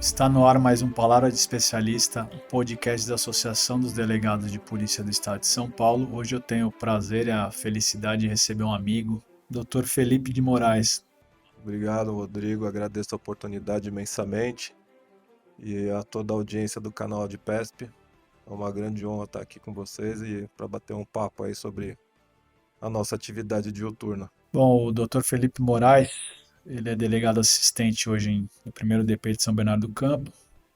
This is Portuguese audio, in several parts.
Está no ar mais um Palavra de Especialista, o podcast da Associação dos Delegados de Polícia do Estado de São Paulo. Hoje eu tenho o prazer e a felicidade de receber um amigo, Dr. Felipe de Moraes. Obrigado, Rodrigo. Agradeço a oportunidade imensamente e a toda a audiência do canal de PESP. É uma grande honra estar aqui com vocês e para bater um papo aí sobre a nossa atividade diuturna. Bom, o Dr. Felipe Moraes, ele é delegado assistente hoje no 1º DP de São Bernardo do Campo,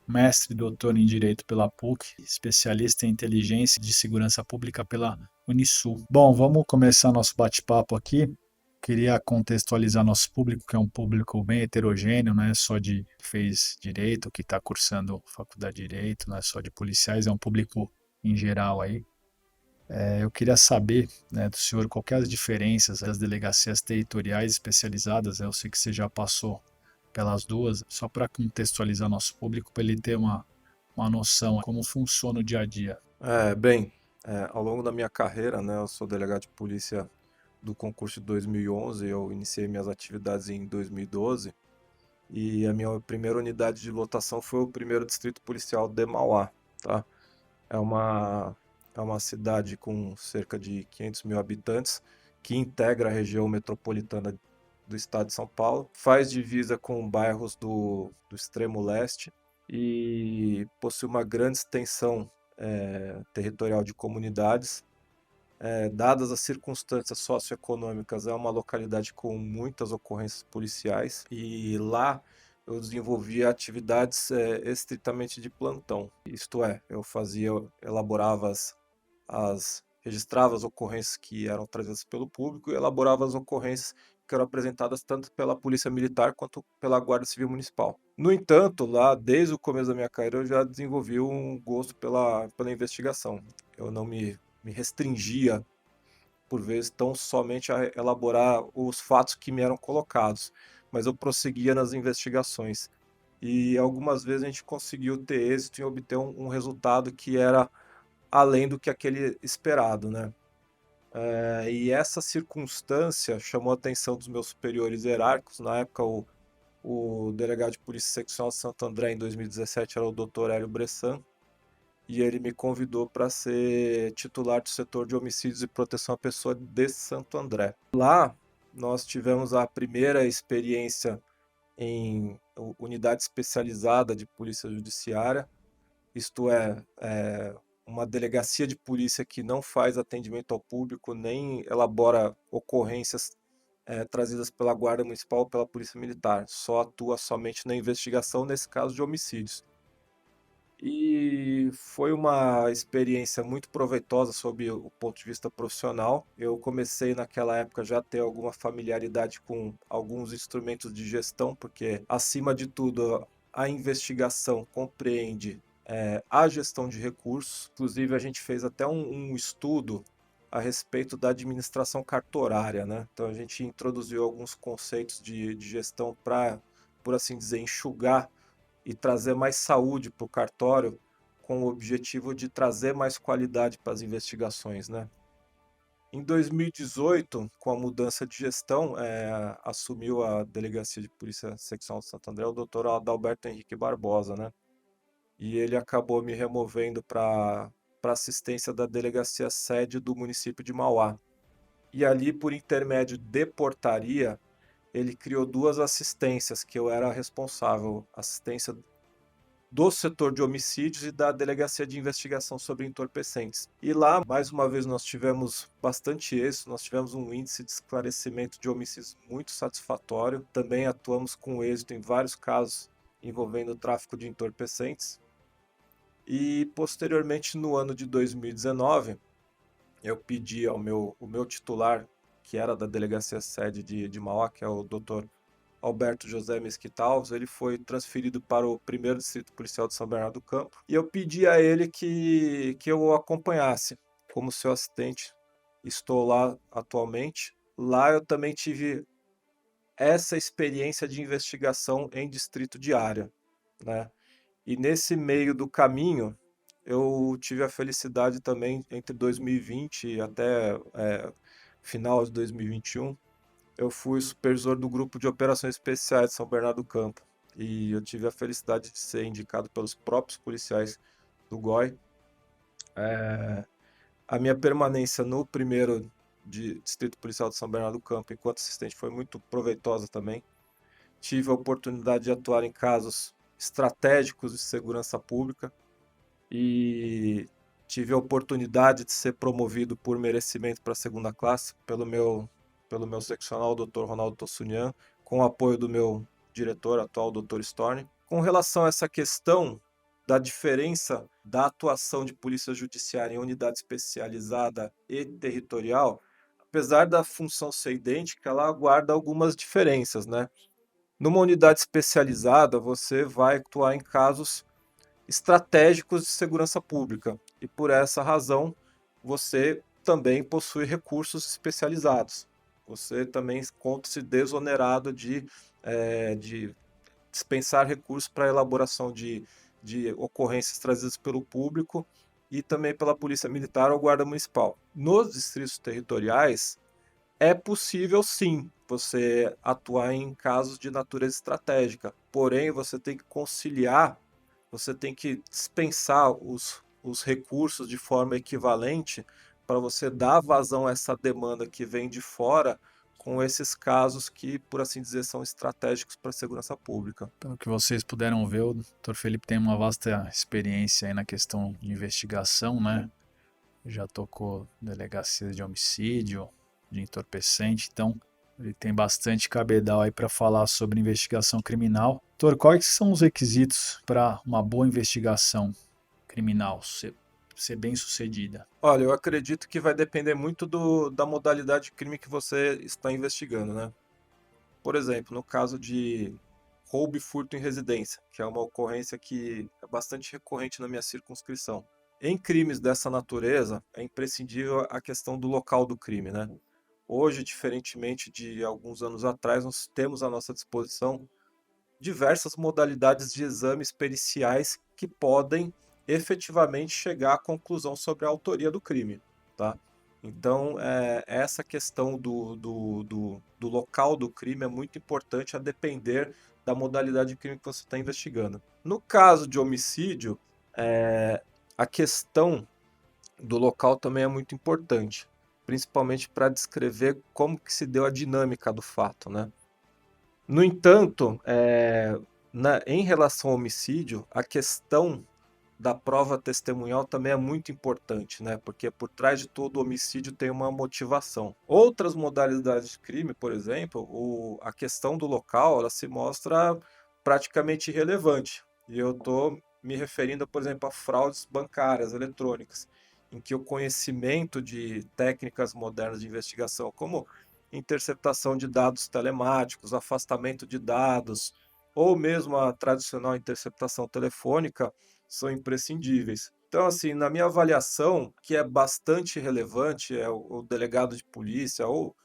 mestre e doutor em Direito pela PUC, especialista em Inteligência de Segurança Pública pela Unisul. Bom, vamos começar nosso bate-papo aqui. Queria contextualizar nosso público, que é um público bem heterogêneo, não é só de que fez direito, que está cursando faculdade de direito, não é só de policiais, é um público em geral aí. Eu queria saber, né, do senhor quais que é as diferenças das delegacias territoriais especializadas. Eu sei que você já passou pelas duas, só para contextualizar nosso público, para ele ter uma noção de como funciona o dia a dia. Ao longo da minha carreira, né, eu sou delegado de polícia do concurso de 2011, eu iniciei minhas atividades em 2012 e a minha primeira unidade de lotação foi o 1º Distrito Policial de Mauá, tá? É uma, é uma cidade com cerca de 500 mil habitantes que integra a região metropolitana do estado de São Paulo, faz divisa com bairros do extremo leste e possui uma grande extensão territorial de comunidades. Dadas as circunstâncias socioeconômicas, é uma localidade com muitas ocorrências policiais e lá eu desenvolvia atividades estritamente de plantão. Isto é, elaborava registrava as ocorrências que eram trazidas pelo público e elaborava as ocorrências que eram apresentadas tanto pela Polícia Militar quanto pela Guarda Civil Municipal. No entanto, lá, desde o começo da minha carreira, eu já desenvolvi um gosto pela investigação. Eu não me restringia, por vezes, tão somente a elaborar os fatos que me eram colocados, mas eu prosseguia nas investigações. E algumas vezes a gente conseguiu ter êxito em obter um resultado que era além do que aquele esperado, né? E essa circunstância chamou a atenção dos meus superiores hierárquicos. Na época, o delegado de Polícia Seccional de Santo André, em 2017, era o Dr. Hélio Bressan, e ele me convidou para ser titular do setor de homicídios e proteção à pessoa de Santo André. Lá, nós tivemos a primeira experiência em unidade especializada de polícia judiciária, isto é uma delegacia de polícia que não faz atendimento ao público, nem elabora ocorrências trazidas pela Guarda Municipal ou pela Polícia Militar, só atua somente na investigação, nesse caso de homicídios. E foi uma experiência muito proveitosa sob o ponto de vista profissional. Eu comecei naquela época já a ter alguma familiaridade com alguns instrumentos de gestão, porque, acima de tudo, a investigação compreende a gestão de recursos. Inclusive, a gente fez até um estudo a respeito da administração cartorária, né? Então, a gente introduziu alguns conceitos de gestão para, por assim dizer, enxugar e trazer mais saúde para o cartório, com o objetivo de trazer mais qualidade para as investigações, né? Em 2018, com a mudança de gestão, assumiu a Delegacia de Polícia Seccional de Santo André o Dr. Adalberto Henrique Barbosa, né? E ele acabou me removendo para assistência da delegacia sede do município de Mauá. E ali, por intermédio de portaria, ele criou duas assistências que eu era responsável, assistência do setor de homicídios e da Delegacia de Investigação sobre Entorpecentes. E lá, mais uma vez, nós tivemos bastante êxito, nós tivemos um índice de esclarecimento de homicídios muito satisfatório. Também atuamos com êxito em vários casos envolvendo o tráfico de entorpecentes. E, posteriormente, no ano de 2019, eu pedi ao o meu titular, que era da Delegacia Sede de Mauá, que é o Dr. Alberto José Mesquita Alves, ele foi transferido para o 1º Distrito Policial de São Bernardo do Campo, e eu pedi a ele que eu o acompanhasse como seu assistente. Estou lá atualmente. Lá eu também tive essa experiência de investigação em distrito de área, né? E nesse meio do caminho, eu tive a felicidade também, entre 2020 e até final de 2021, eu fui supervisor do Grupo de Operações Especiais de São Bernardo do Campo. e eu tive a felicidade de ser indicado pelos próprios policiais do GOI. A minha permanência no primeiro de Distrito Policial de São Bernardo do Campo enquanto assistente foi muito proveitosa também. Tive a oportunidade de atuar em casos estratégicos de segurança pública e tive a oportunidade de ser promovido por merecimento para a segunda classe pelo meu seccional, o Dr. Ronaldo Tossunian, com o apoio do meu diretor atual, Dr. Storni. Com relação a essa questão da diferença da atuação de polícia judiciária em unidade especializada e territorial, apesar da função ser idêntica, ela guarda algumas diferenças, né? Numa unidade especializada, você vai atuar em casos estratégicos de segurança pública e por essa razão você também possui recursos especializados. Você também conta-se desonerado de dispensar recursos para a elaboração de ocorrências trazidas pelo público e também pela Polícia Militar ou Guarda Municipal. Nos distritos territoriais, é possível sim você atuar em casos de natureza estratégica, porém você tem que conciliar, você tem que dispensar os recursos de forma equivalente para você dar vazão a essa demanda que vem de fora com esses casos que, por assim dizer, são estratégicos para a segurança pública. Pelo que vocês puderam ver, o Dr. Felipe tem uma vasta experiência aí na questão de investigação, né? Já tocou delegacia de homicídio, de entorpecente, então ele tem bastante cabedal aí para falar sobre investigação criminal. Doutor, quais são os requisitos para uma boa investigação criminal ser bem sucedida? Olha, eu acredito que vai depender muito da modalidade de crime que você está investigando, né? Por exemplo, no caso de roubo e furto em residência, que é uma ocorrência que é bastante recorrente na minha circunscrição. Em crimes dessa natureza, é imprescindível a questão do local do crime, né? Hoje, diferentemente de alguns anos atrás, nós temos à nossa disposição diversas modalidades de exames periciais que podem efetivamente chegar à conclusão sobre a autoria do crime, tá? Então, essa questão do local do crime é muito importante a depender da modalidade de crime que você está investigando. No caso de homicídio, a questão do local também é muito importante, principalmente para descrever como que se deu a dinâmica do fato, né? No entanto, em relação ao homicídio, a questão da prova testemunhal também é muito importante, né? Porque por trás de todo homicídio tem uma motivação. Outras modalidades de crime, por exemplo, a questão do local, ela se mostra praticamente irrelevante. E eu estou me referindo, por exemplo, a fraudes bancárias eletrônicas, em que o conhecimento de técnicas modernas de investigação, como interceptação de dados telemáticos, afastamento de dados, ou mesmo a tradicional interceptação telefônica, são imprescindíveis. Então, assim, na minha avaliação, que é bastante relevante, é o delegado de polícia ou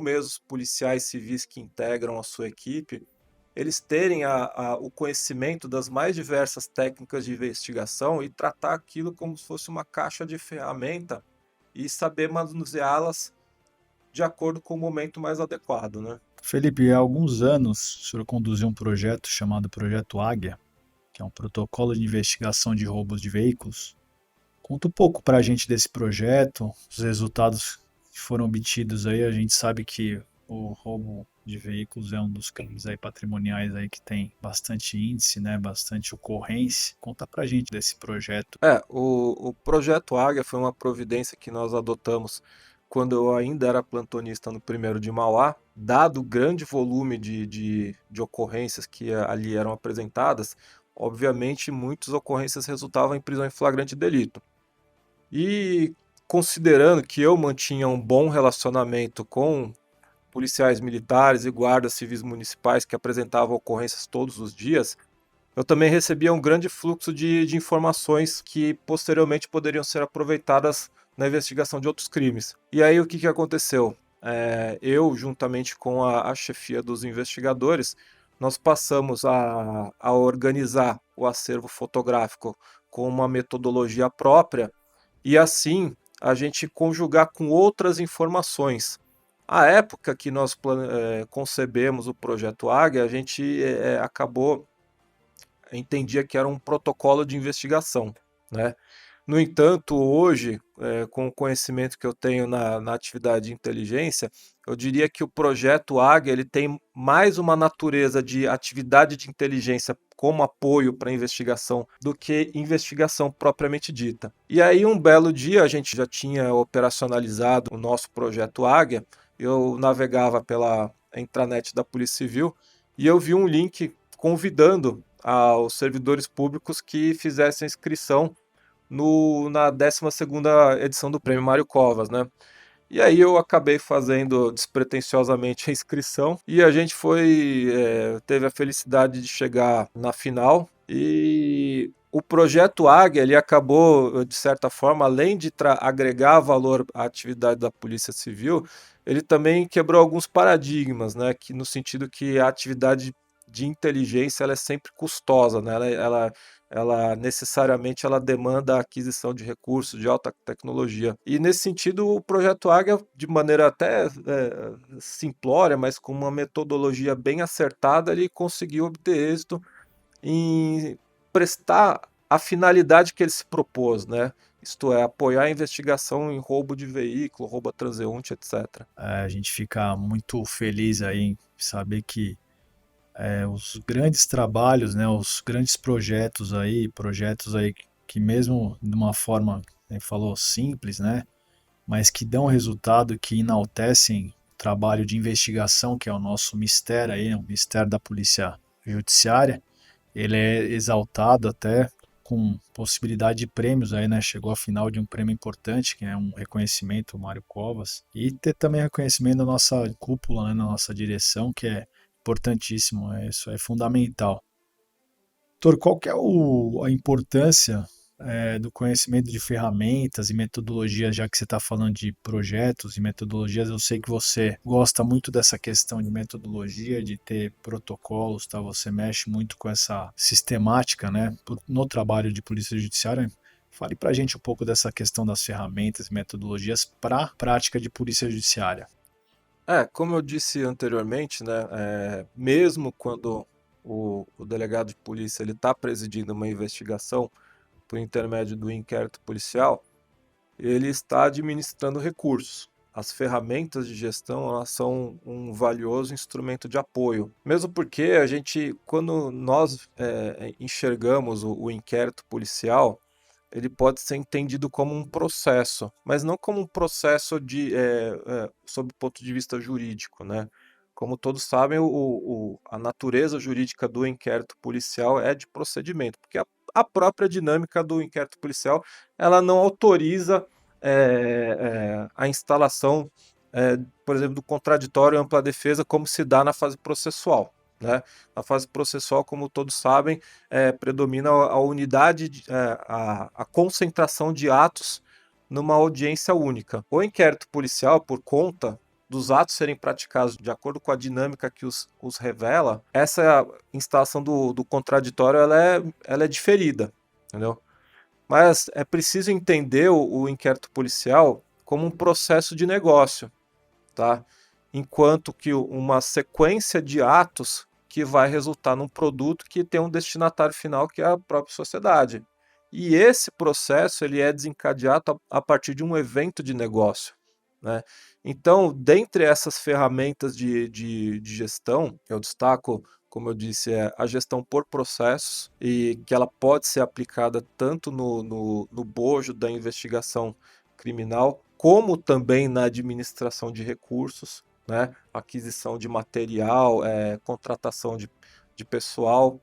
mesmo os policiais civis que integram a sua equipe, eles terem o conhecimento das mais diversas técnicas de investigação e tratar aquilo como se fosse uma caixa de ferramenta e saber manuseá-las de acordo com o momento mais adequado, né? Felipe, há alguns anos o senhor conduziu um projeto chamado Projeto Águia, que é um protocolo de investigação de roubos de veículos. Conta um pouco para a gente desse projeto, os resultados que foram obtidos aí. A gente sabe que o roubo de veículos é um dos crimes aí patrimoniais aí que tem bastante índice, né, bastante ocorrência. Conta para a gente desse projeto. O projeto Águia foi uma providência que nós adotamos quando eu ainda era plantonista no 1º de Mauá, dado o grande volume de ocorrências que ali eram apresentadas, obviamente muitas ocorrências resultavam em prisão em flagrante delito. E considerando que eu mantinha um bom relacionamento com policiais militares e guardas civis municipais que apresentavam ocorrências todos os dias, eu também recebia um grande fluxo de informações que posteriormente poderiam ser aproveitadas na investigação de outros crimes. E aí o que aconteceu? Eu, juntamente com a chefia dos investigadores, nós passamos a organizar o acervo fotográfico com uma metodologia própria e assim a gente conjugar com outras informações À época que nós concebemos o projeto Águia, a gente entendia que era um protocolo de investigação, né? No entanto, hoje, com o conhecimento que eu tenho na atividade de inteligência, eu diria que o projeto Águia ele tem mais uma natureza de atividade de inteligência como apoio para a investigação do que investigação propriamente dita. E aí, um belo dia, a gente já tinha operacionalizado o nosso projeto Águia, eu navegava pela intranet da Polícia Civil e eu vi um link convidando aos servidores públicos que fizessem inscrição na 12ª edição do Prêmio Mário Covas, né? E aí eu acabei fazendo despretensiosamente a inscrição e a gente teve a felicidade de chegar na final e o projeto Águia ele acabou, de certa forma, além de agregar valor à atividade da Polícia Civil, ele também quebrou alguns paradigmas, né? Que no sentido que a atividade de inteligência ela é sempre custosa, né? Ela necessariamente ela demanda a aquisição de recursos de alta tecnologia. E nesse sentido, o projeto Águia, de maneira até simplória, mas com uma metodologia bem acertada, ele conseguiu obter êxito em prestar a finalidade que ele se propôs, né? Isto é, apoiar a investigação em roubo de veículo, roubo a transeunte, etc. A gente fica muito feliz aí em saber que os grandes trabalhos, né, os grandes projetos aí que mesmo de uma forma, como falou, simples, né, mas que dão resultado, que enaltecem o trabalho de investigação, que é o nosso mistério aí, o mistério da Polícia Judiciária, ele é exaltado até com possibilidade de prêmios aí, né? Chegou à final de um prêmio importante, que é um reconhecimento, o Mário Covas, e ter também reconhecimento da nossa cúpula, né, na nossa direção, que é importantíssimo, isso é fundamental. Doutor, qual que é a importância do conhecimento de ferramentas e metodologias, já que você está falando de projetos e metodologias, eu sei que você gosta muito dessa questão de metodologia, de ter protocolos, tá? Você mexe muito com essa sistemática, né, no trabalho de polícia judiciária. Fale para a gente um pouco dessa questão das ferramentas e metodologias para a prática de polícia judiciária. Como eu disse anteriormente, né, mesmo quando o delegado de polícia ele está presidindo uma investigação por intermédio do inquérito policial, ele está administrando recursos. As ferramentas de gestão elas são um valioso instrumento de apoio, mesmo porque quando nós enxergamos o inquérito policial, ele pode ser entendido como um processo, mas não como um processo sob o ponto de vista jurídico, né? Como todos sabem, a natureza jurídica do inquérito policial é de procedimento, porque a própria dinâmica do inquérito policial ela não autoriza a instalação, por exemplo, do contraditório e ampla defesa como se dá na fase processual. Né? Na fase processual, como todos sabem, predomina a unidade, a concentração de atos numa audiência única. O inquérito policial, por conta dos atos serem praticados de acordo com a dinâmica que os revela, essa instalação do contraditório ela é diferida, entendeu? Mas é preciso entender o inquérito policial como um processo de negócio, tá? Enquanto que uma sequência de atos que vai resultar num produto que tem um destinatário final que é a própria sociedade. E esse processo ele é desencadeado a partir de um evento de negócio, né? Então, dentre essas ferramentas de gestão, eu destaco, como eu disse, a gestão por processos e que ela pode ser aplicada tanto no bojo da investigação criminal, como também na administração de recursos, né? Aquisição de material, contratação de pessoal.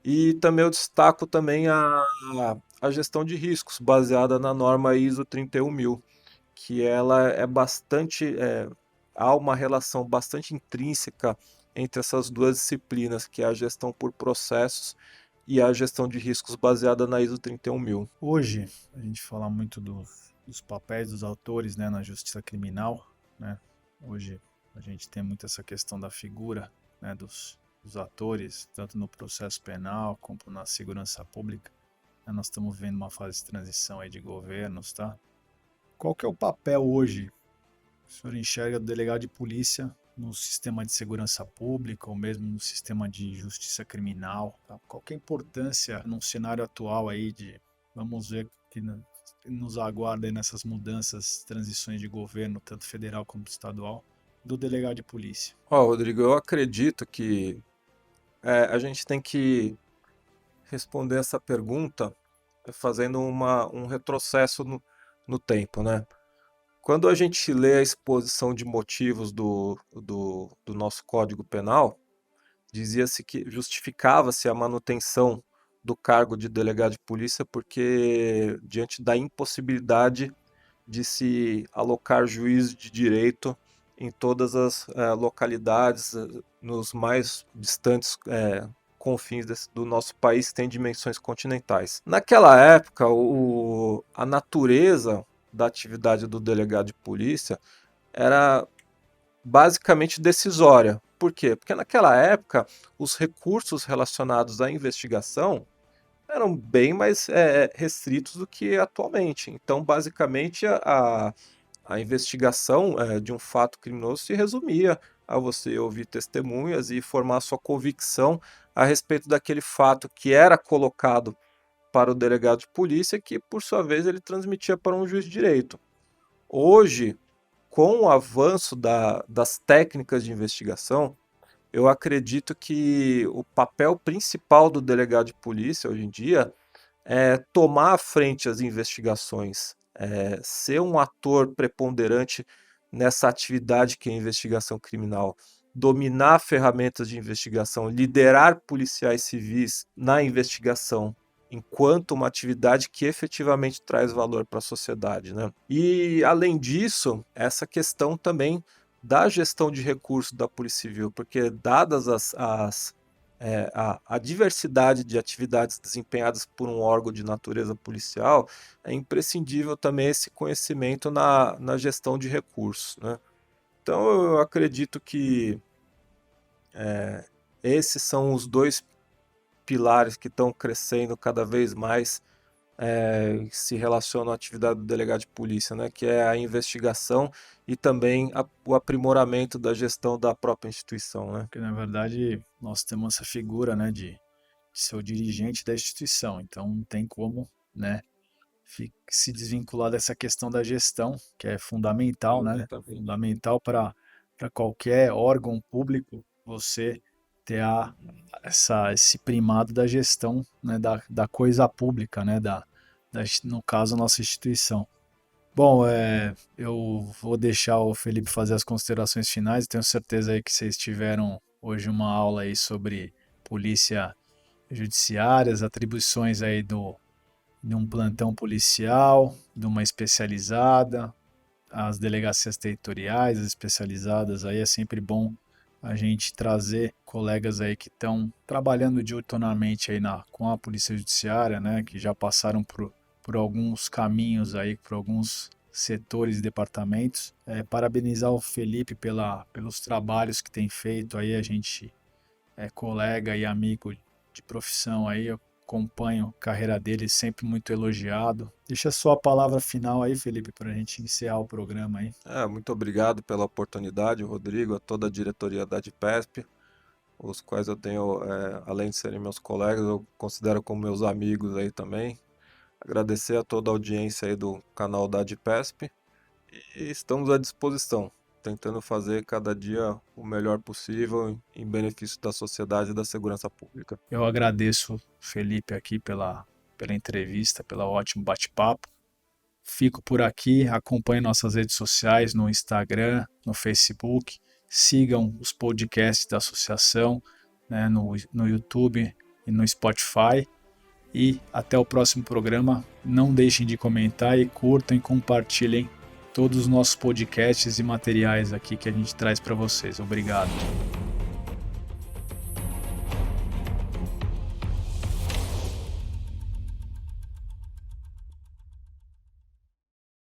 E também eu destaco também a gestão de riscos, baseada na norma ISO 31000, que ela é há uma relação bastante intrínseca entre essas duas disciplinas, que é a gestão por processos e a gestão de riscos baseada na ISO 31000. Hoje, a gente fala muito dos papéis dos autores, né, na justiça criminal, né? Hoje a gente tem muito essa questão da figura, né, dos atores, tanto no processo penal como na segurança pública. Né? Nós estamos vivendo uma fase de transição aí de governos, tá? Qual que é o papel hoje o senhor enxerga o delegado de polícia no sistema de segurança pública ou mesmo no sistema de justiça criminal? Tá? Qual que é a importância num cenário atual aí de, vamos ver que nos aguarda aí nessas mudanças, transições de governo, tanto federal como estadual, do delegado de polícia? Rodrigo, eu acredito que a gente tem que responder essa pergunta fazendo um retrocesso no tempo, né? Quando a gente lê a exposição de motivos do nosso Código Penal, dizia-se que justificava-se a manutenção do cargo de delegado de polícia porque diante da impossibilidade de se alocar juiz de direito em todas as localidades, nos mais distantes confins do nosso país, que tem dimensões continentais. Naquela época, a natureza da atividade do delegado de polícia era basicamente decisória. Por quê? Porque naquela época os recursos relacionados à investigação eram bem mais restritos do que atualmente. Então, basicamente, a investigação de um fato criminoso se resumia a você ouvir testemunhas e formar sua convicção a respeito daquele fato que era colocado para o delegado de polícia, que por sua vez ele transmitia para um juiz de direito. Hoje, com o avanço das técnicas de investigação, eu acredito que o papel principal do delegado de polícia hoje em dia é tomar à frente as investigações, ser um ator preponderante nessa atividade que é a investigação criminal, dominar ferramentas de investigação, liderar policiais civis na investigação, enquanto uma atividade que efetivamente traz valor para a sociedade, né? E, além disso, essa questão também da gestão de recursos da Polícia Civil, porque dadas a diversidade de atividades desempenhadas por um órgão de natureza policial, é imprescindível também esse conhecimento na gestão de recursos, né? Então eu acredito que esses são os dois pilares que estão crescendo cada vez mais, se relacionam à atividade do delegado de polícia, né? Que é a investigação e também o aprimoramento da gestão da própria instituição, né? Porque, na verdade, nós temos essa figura, né, de ser o dirigente da instituição, então não tem como, né, se desvincular dessa questão da gestão, que é fundamental, né? Fundamental para qualquer órgão público você ter esse primado da gestão, né, da coisa pública, né, no caso, a nossa instituição. Bom, eu vou deixar o Felipe fazer as considerações finais. Tenho certeza aí que vocês tiveram hoje uma aula aí sobre polícia judiciária, as atribuições aí de um plantão policial, de uma especializada, as delegacias territoriais, as especializadas. Aí é sempre bom a gente trazer colegas aí que estão trabalhando diuturnamente aí com a polícia judiciária, né, que já passaram por alguns caminhos aí, por alguns setores e departamentos. Parabenizar o Felipe pelos trabalhos que tem feito aí, a gente é colega e amigo de profissão aí, eu acompanho a carreira dele, sempre muito elogiado. Deixa só a palavra final aí, Felipe, para a gente encerrar o programa aí. Muito obrigado pela oportunidade, Rodrigo, a toda a diretoria da ADPESP, os quais eu tenho, além de serem meus colegas, eu considero como meus amigos aí também. Agradecer a toda a audiência aí do canal da ADPESP e estamos à disposição, tentando fazer cada dia o melhor possível em benefício da sociedade e da segurança pública. Eu agradeço, Felipe, aqui pela entrevista, pelo ótimo bate-papo. Fico por aqui, acompanhe nossas redes sociais no Instagram, no Facebook, sigam os podcasts da associação, né, no YouTube e no Spotify. E até o próximo programa. Não deixem de comentar e curtam e compartilhem todos os nossos podcasts e materiais aqui que a gente traz para vocês. Obrigado.